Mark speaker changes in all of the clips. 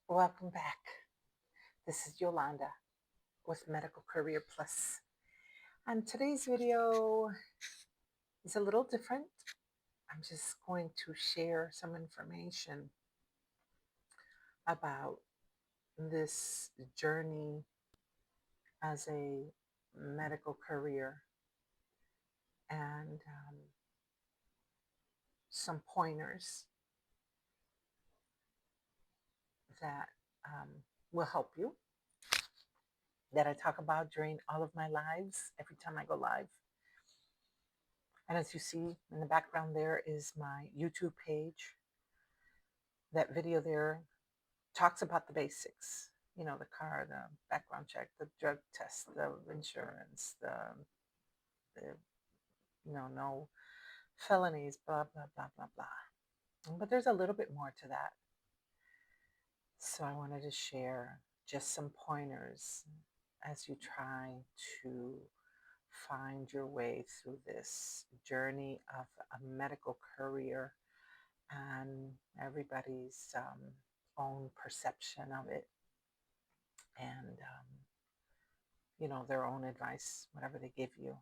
Speaker 1: Welcome back. This is Yolanda with Medical Courier Plus. And today's video is a little different. I'm just going to share some information about this journey as a medical courier and some pointers that will help you, that I talk about during all of my lives, every time I go live. And as you see in the background, there is my YouTube page. That video there talks about the basics, the car, the background check, the drug test, the insurance, the no felonies, blah, blah, blah, blah, blah. But there's a little bit more to that. So I wanted to share just some pointers as you try to find your way through this journey of a medical career and everybody's own perception of it and their own advice, whatever they give you.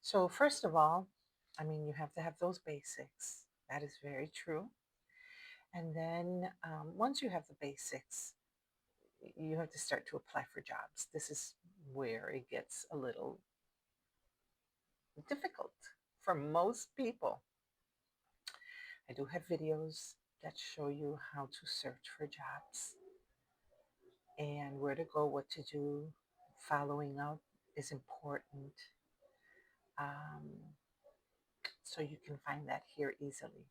Speaker 1: So first of all, you have to have those basics. That is very true. And then once you have the basics, you have to start to apply for jobs. This is where it gets a little difficult for most people. I do have videos that show you how to search for jobs and where to go, what to do. Following up is important. So you can find that here easily.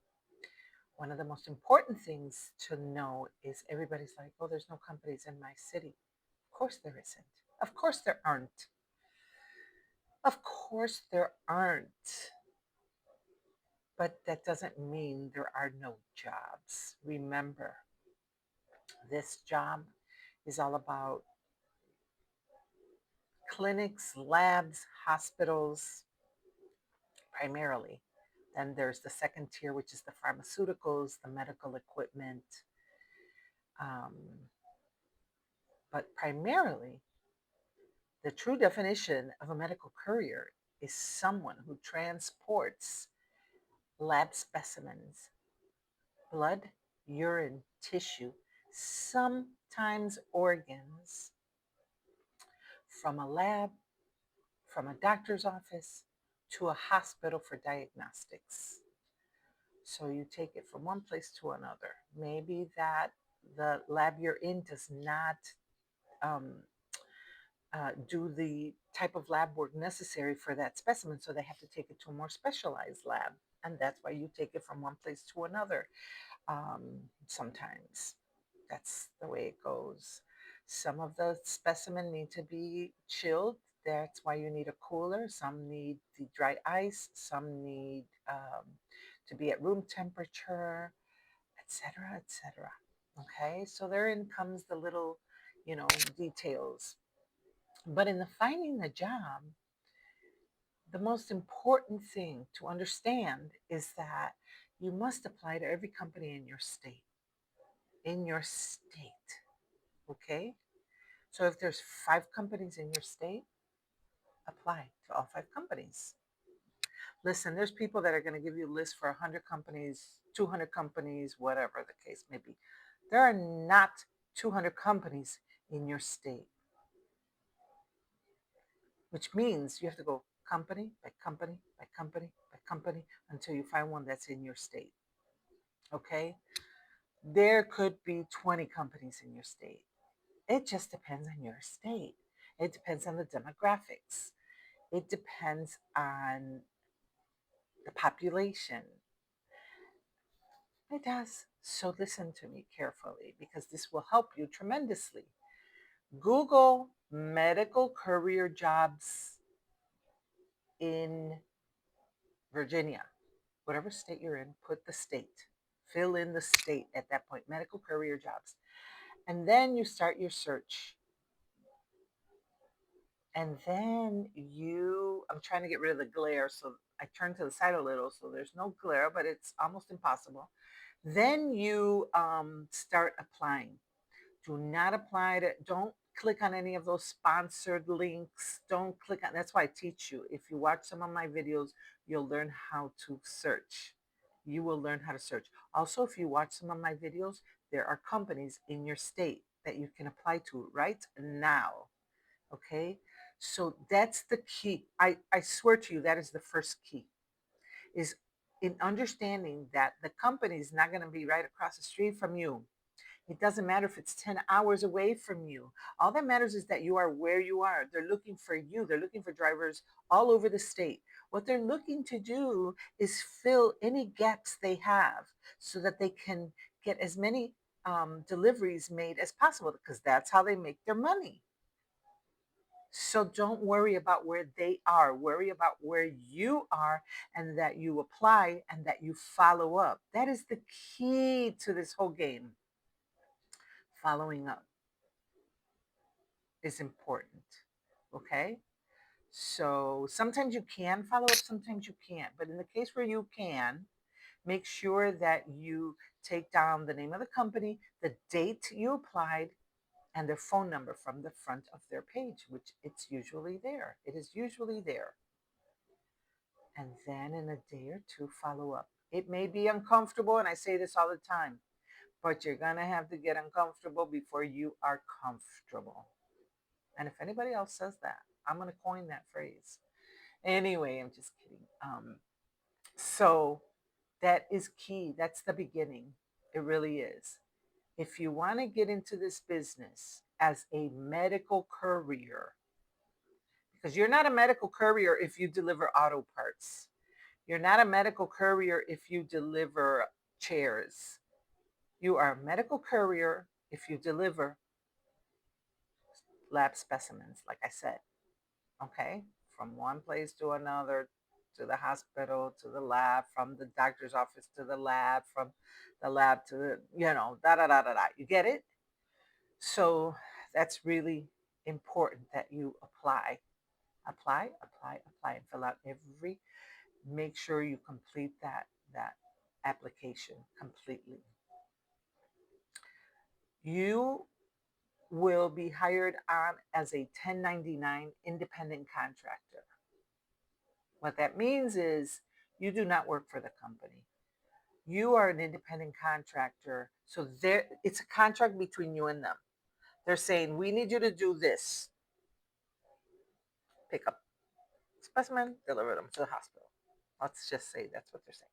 Speaker 1: One of the most important things to know is everybody's like, oh, there's no companies in my city. Of course there isn't. Of course there aren't. Of course there aren't. But that doesn't mean there are no jobs. Remember, this job is all about clinics, labs, hospitals, primarily. Then there's the second tier, which is the pharmaceuticals, the medical equipment. But primarily, the true definition of a medical courier is someone who transports lab specimens, blood, urine, tissue, sometimes organs, from a lab, from a doctor's office, to a hospital for diagnostics. So you take it from one place to another. Maybe that the lab you're in does not um, do the type of lab work necessary for that specimen, so they have to take it to a more specialized lab. And that's why you take it from one place to another. Sometimes that's the way it goes. Some of the specimen need to be chilled. That's why you need a cooler. Some need the dry ice. Some need to be at room temperature, etc., etc. Okay, so therein comes the little, details. But in the finding the job, the most important thing to understand is that you must apply to every company in your state. In your state. Okay? So if there's 5 companies in your state, apply to all 5 companies. Listen, there's people that are going to give you a list for 100 companies, 200 companies, whatever the case may be. There are not 200 companies in your state, which means you have to go company by company by company by company until you find one that's in your state. Okay? There could be 20 companies in your state. It just depends on your state. It depends on the demographics. It depends on the population. It does. So listen to me carefully because this will help you tremendously. Google medical courier jobs in Virginia. Whatever state you're in, put the state. Fill in the state at that point, medical courier jobs. And then you start your search. And then I'm trying to get rid of the glare, so I turn to the side a little so there's no glare, but it's almost impossible. Then you start applying. Do not apply to, don't click on any of those sponsored links. Don't click on, that's why I teach you. If you watch some of my videos, you'll learn how to search. You will learn how to search. Also, if you watch some of my videos, there are companies in your state that you can apply to right now. Okay. So that's the key. I swear to you, that is the first key, is in understanding that the company is not going to be right across the street from you. It doesn't matter if it's 10 hours away from you. All that matters is that you are where you are. They're looking for you. They're looking for drivers all over the state. What they're looking to do is fill any gaps they have so that they can get as many deliveries made as possible, because that's how they make their money. So don't worry about where they are. Worry about where you are, and that you apply and that you follow up. That is the key to this whole game. Following up is important. Okay. So sometimes you can follow up, sometimes you can't. But in the case where you can, make sure that you take down the name of the company, the date you applied, and their phone number from the front of their page, which it's usually there. It is usually there. And then in a day or two, follow up. It may be uncomfortable, and I say this all the time, but you're going to have to get uncomfortable before you are comfortable. And if anybody else says that, I'm going to coin that phrase. Anyway, I'm just kidding. So that is key. That's the beginning. It really is. If you want to get into this business as a medical courier, because you're not a medical courier if you deliver auto parts, you're not a medical courier if you deliver chairs. You are a medical courier if you deliver lab specimens, like I said. Okay, from one place to another, to the hospital, to the lab, from the doctor's office to the lab, from the lab to the, da da da da da. You get it? So that's really important that you apply, and fill out every. Make sure you complete that application completely. You will be hired on as a 1099 independent contractor. What that means is you do not work for the company. You are an independent contractor. So there, it's a contract between you and them. They're saying, we need you to do this. Pick up specimen, deliver them to the hospital. Let's just say that's what they're saying.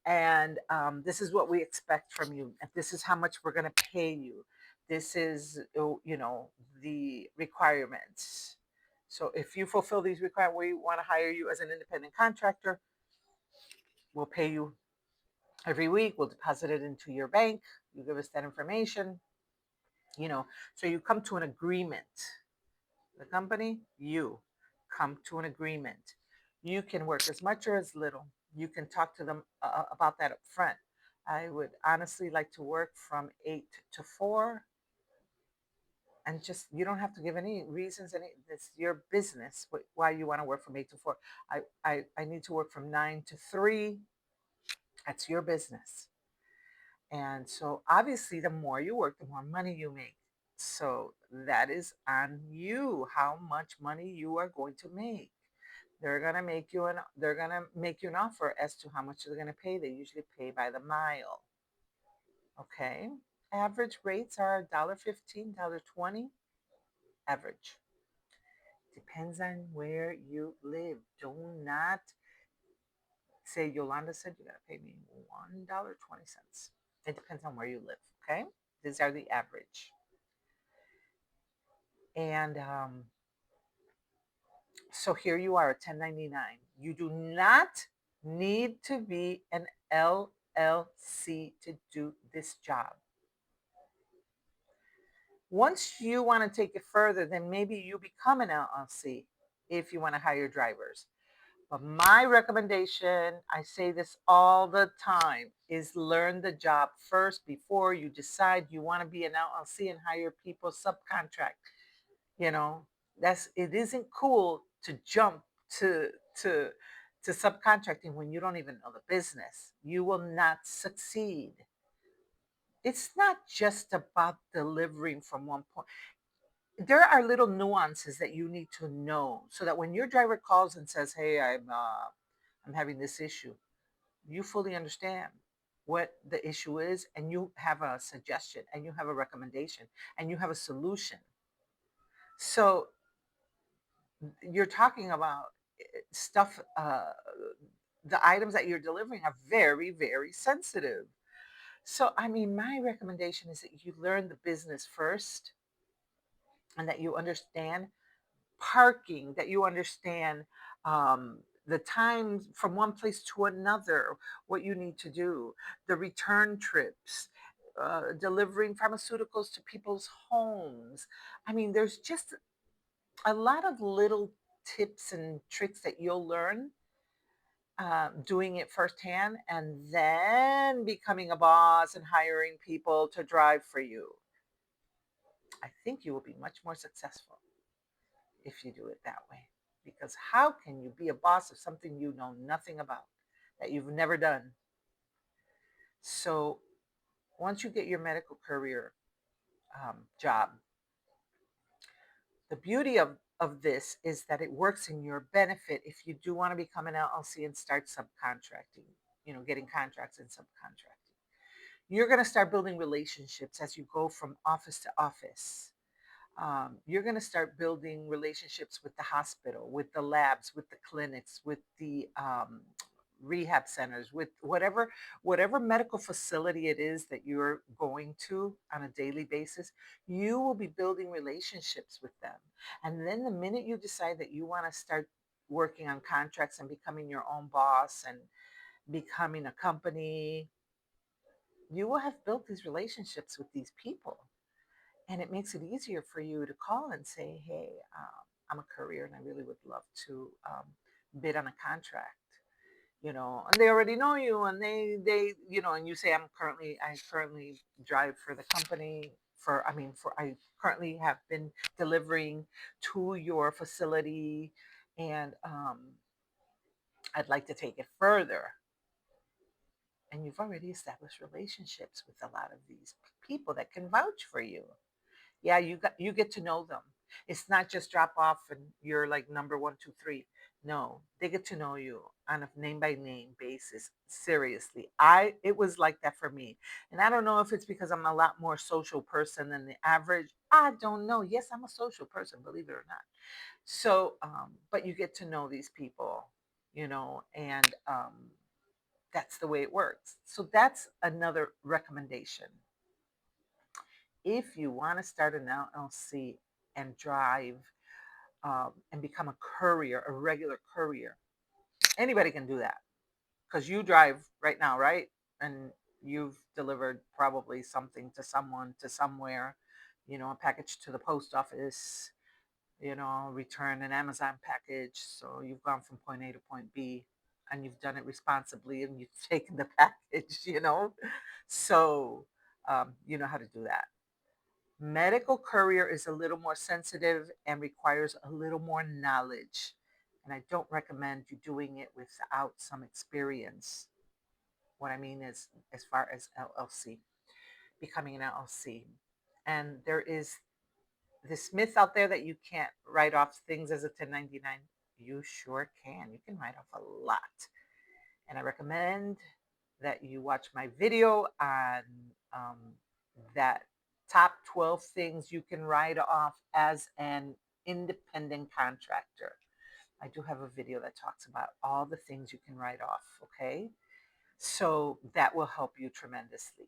Speaker 1: And this is what we expect from you. And this is how much we're going to pay you. This is, the requirements. So if you fulfill these requirements, we want to hire you as an independent contractor. We'll pay you every week. We'll deposit it into your bank. You give us that information, so you come to an agreement. The company, you come to an agreement. You can work as much or as little. You can talk to them about that up front. I would honestly like to work from 8 to 4, and just, you don't have to give any reasons. It's your business why you want to work from 8 to 4. I need to work from 9 to 3. That's your business. And so obviously the more you work, the more money you make. So that is on you, how much money you are going to make. They're gonna make you an offer as to how much they're gonna pay. They usually pay by the mile. Okay. Average rates are $1.15, $1.20. Average. Depends on where you live. Do not say Yolanda said you gotta pay me $1.20. It depends on where you live. Okay. These are the average. And so here you are, a 1099. You do not need to be an LLC to do this job. Once you want to take it further, then maybe you become an LLC if you want to hire drivers. But my recommendation, I say this all the time, is learn the job first before you decide you want to be an LLC and hire people subcontract. You know, it isn't cool to jump to to to subcontracting when you don't even know the business. You will not succeed. It's not just about delivering from one point. There are little nuances that you need to know so that when your driver calls and says, "Hey, I'm having this issue," you fully understand what the issue is, and you have a suggestion, and you have a recommendation, and you have a solution. So you're talking about stuff. The items that you're delivering are very, very sensitive. So, I mean, my recommendation is that you learn the business first, and that you understand parking, that you understand the times from one place to another, what you need to do, the return trips, delivering pharmaceuticals to people's homes. I mean, there's just a lot of little tips and tricks that you'll learn doing it firsthand, and then becoming a boss and hiring people to drive for you. I think you will be much more successful if you do it that way. Because how can you be a boss of something you know nothing about, that you've never done? So once you get your medical career job, the beauty of this is that it works in your benefit if you do want to become an LLC and start subcontracting, getting contracts and subcontracting. You're going to start building relationships as you go from office to office. You're going to start building relationships with the hospital, with the labs, with the clinics, with the rehab centers, with whatever medical facility it is that you're going to on a daily basis. You will be building relationships with them, and then the minute you decide that you want to start working on contracts and becoming your own boss and becoming a company, you will have built these relationships with these people, and it makes it easier for you to call and say, "Hey, I'm a courier and I really would love to bid on a contract." And they already know you, and and you say, I currently drive for the company I currently have been delivering to your facility, and I'd like to take it further. And you've already established relationships with a lot of these people that can vouch for you. Yeah, you get to know them. It's not just drop off and you're like number one, two, three. No, they get to know you on a name by name basis. Seriously, it was like that for me, and I don't know if it's because I'm a lot more social person than the average. I don't know. Yes, I'm a social person, believe it or not. So, but you get to know these people, and that's the way it works. So that's another recommendation. If you want to start an LLC and drive and become a courier, a regular courier, anybody can do that because you drive right now, right? And you've delivered probably something to someone to somewhere, a package to the post office, return an Amazon package. So you've gone from point A to point B, and you've done it responsibly, and you've taken the package. So you know how to do that. Medical courier is a little more sensitive and requires a little more knowledge. And I don't recommend you doing it without some experience. What I mean is, as far as LLC, becoming an LLC. And there is this myth out there that you can't write off things as a 1099. You sure can. You can write off a lot. And I recommend that you watch my video on um, that top 12 things you can write off as an independent contractor. I do have a video that talks about all the things you can write off, okay? So that will help you tremendously.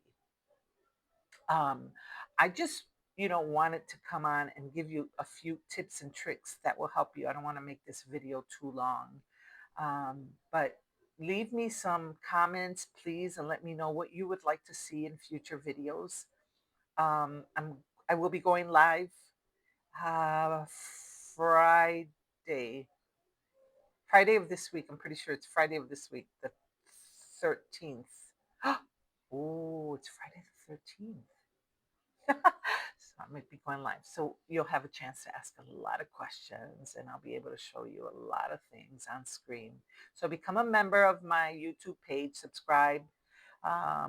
Speaker 1: Um, I just, wanted to come on and give you a few tips and tricks that will help you. I don't want to make this video too long. But leave me some comments, please, and let me know what you would like to see in future videos. Um, I'm, I will be going live uh, Friday, Friday of this week. I'm pretty sure it's Friday of this week, the 13th. Oh, it's Friday the 13th. So be going live. So you'll have a chance to ask a lot of questions, and I'll be able to show you a lot of things on screen. So become a member of my YouTube page, subscribe. I've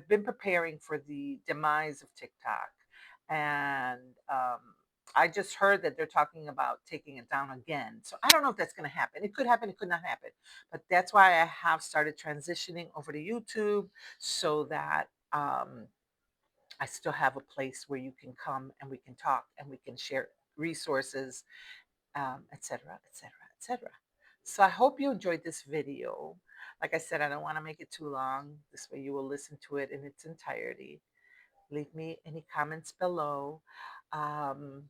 Speaker 1: been preparing for the demise of TikTok, and I just heard that they're talking about taking it down again. So I don't know if that's going to happen. It could happen, it could not happen. But that's why I have started transitioning over to YouTube so that I still have a place where you can come and we can talk and we can share resources, et cetera, et cetera, et cetera. So I hope you enjoyed this video. Like I said, I don't want to make it too long. This way you will listen to it in its entirety. Leave me any comments below. Um,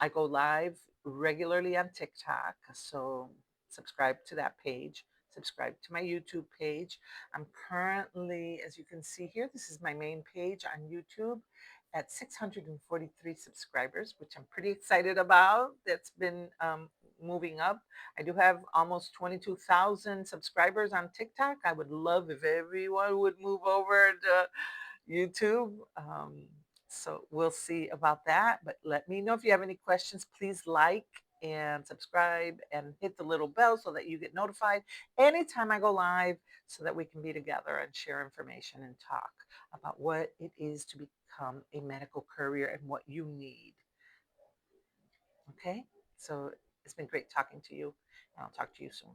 Speaker 1: I go live regularly on TikTok, so subscribe to that page. Subscribe to my YouTube page. I'm currently, as you can see here, this is my main page on YouTube at 643 subscribers, which I'm pretty excited about. That's been moving up. I do have almost 22,000 subscribers on TikTok. I would love if everyone would move over to YouTube. So we'll see about that. But let me know if you have any questions. Please like and subscribe and hit the little bell so that you get notified anytime I go live so that we can be together and share information and talk about what it is to become a medical courier and what you need. Okay? So it's been great talking to you, and I'll talk to you soon.